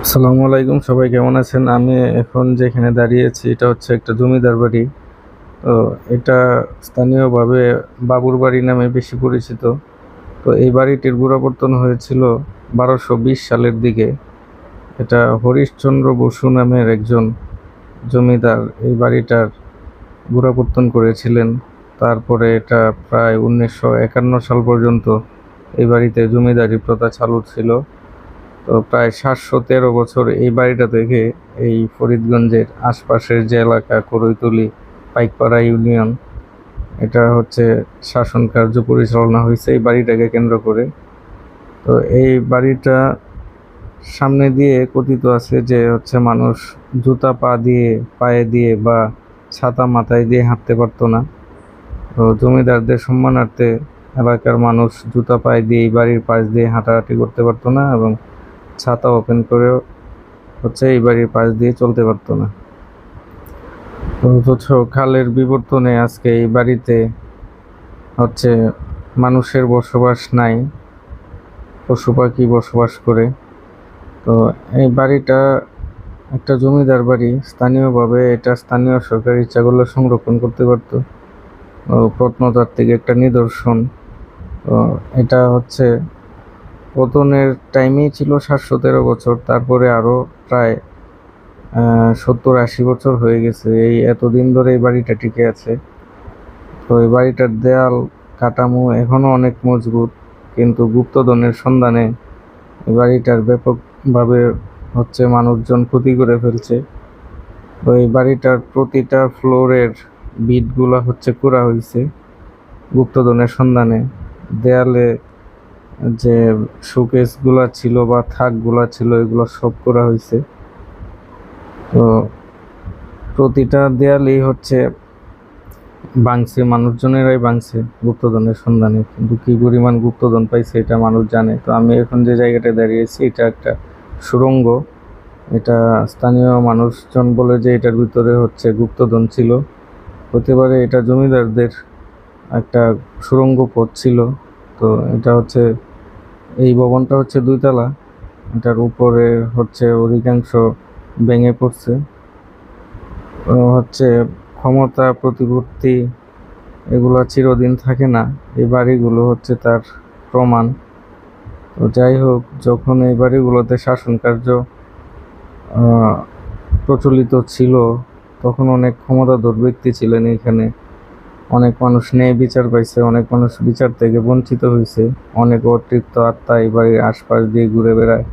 আসসালামু আলাইকুম, সবাই কেমন আছেন? আমি এখন যেখানে দাঁড়িয়েছি এটা হচ্ছে একটা জমিদার বাড়ি। তো এটা স্থানীয়ভাবে বাবুর বাড়ি নামে বেশি পরিচিত। তো এই বাড়িটির গোড়াপত্তন হয়েছিল 1220 সালের দিকে। এটা হরিশচন্দ্র বসু নামের একজন জমিদার এই বাড়িটার গোড়াপত্তন করেছিলেন। তারপরে এটা প্রায় 1951 সাল পর্যন্ত এই বাড়িতে জমিদারি প্রথা চালু ছিল। তো প্রায় 713 বছর এই বাড়িটা থেকে এই ফরিদগঞ্জের আশপাশের যে এলাকা করৈতলী, পাইকপাড়া ইউনিয়ন, এটা হচ্ছে শাসন কার্য পরিচালনা হয়েছে এই বাড়িটাকে কেন্দ্র করে। তো এই বাড়িটা সামনে দিয়ে কথিত আছে যে হচ্ছে মানুষ জুতা পায়ে দিয়ে বা ছাতা মাথায় দিয়ে হাঁটতে পারতো না। তো জমিদারদের সম্মানার্থে এলাকার মানুষ জুতা পায়ে দিয়ে এই বাড়ির পাশ দিয়ে হাঁটাহাঁটি করতে পারতো না, এবং ছাতা ওপেন করেও হচ্ছে এই বাড়ির পাশ দিয়ে চলতে পারতো না। অথচ খালের বিবর্তনে আজকে এই বাড়িতে হচ্ছে মানুষের বসবাস নাই, পশু পাখি বসবাস করে। তো এই বাড়িটা একটা জমিদার বাড়ি। স্থানীয়ভাবে এটা স্থানীয় সরকার ইচ্ছা করলে সংরক্ষণ করতে পারতো। প্রত্নতাত্ত্বিক একটা নিদর্শন। তো এটা হচ্ছে পতনের টাইমেই ছিল 713 বছর, তারপরে আরও প্রায় 70-80 বছর হয়ে গেছে এই এতদিন ধরে এই বাড়িটা টিকে আছে। তো এই বাড়িটার দেয়াল কাঠামো এখনো অনেক মজবুত, কিন্তু গুপ্তধনের সন্ধানে এই বাড়িটার ব্যাপকভাবে হচ্ছে মানুষজন ক্ষতি করে ফেলছে। তো এই বাড়িটার প্রতিটা ফ্লোরের বিটগুলা হচ্ছে কুড়া হয়েছে গুপ্তধনের সন্ধানে। দেয়ালে যে শোকেসগুলা ছিল বা থাকগুলা ছিল এগুলো সব করা হয়েছে। তো প্রতিটা দেয়ালেই হচ্ছে ভাঙছে, মানুষজনেরাই ভাঙছে গুপ্তধনের সন্ধানে, কিন্তু কি পরিমাণ গুপ্তধন পাইছে এটা মানুষ জানে। তো আমি এখন যে জায়গাটায় দাঁড়িয়েছি এটা একটা সুড়ঙ্গ। এটা স্থানীয় মানুষজন বলে যে এটার ভিতরে হচ্ছে গুপ্তধন ছিল। হতে পারে এটা জমিদারদের একটা সুড়ঙ্গ পথ ছিল। তো এটা হচ্ছে, এই ভবনটা হচ্ছে 2 তলা। এটার উপরে হচ্ছে অধিকাংশ ভেঙে পড়ছে। হচ্ছে ক্ষমতা প্রতিপত্তি এগুলো চিরদিন থাকে না, এই বাড়িগুলো হচ্ছে তার প্রমাণ। তো যাই হোক, যখন এই বাড়িগুলোতে শাসন কার্য প্রচলিত ছিল তখন অনেক ক্ষমতাধর ব্যক্তি ছিলেন এখানে। অনেক মানুষ ন্যায় বিচার পাইছে, অনেক মানুষ বিচার থেকে বঞ্চিত হয়েছে, অনেক অতৃপ্ত আত্মা এই বাড়ির আশপাশ দিয়ে ঘুরে বেড়ায়।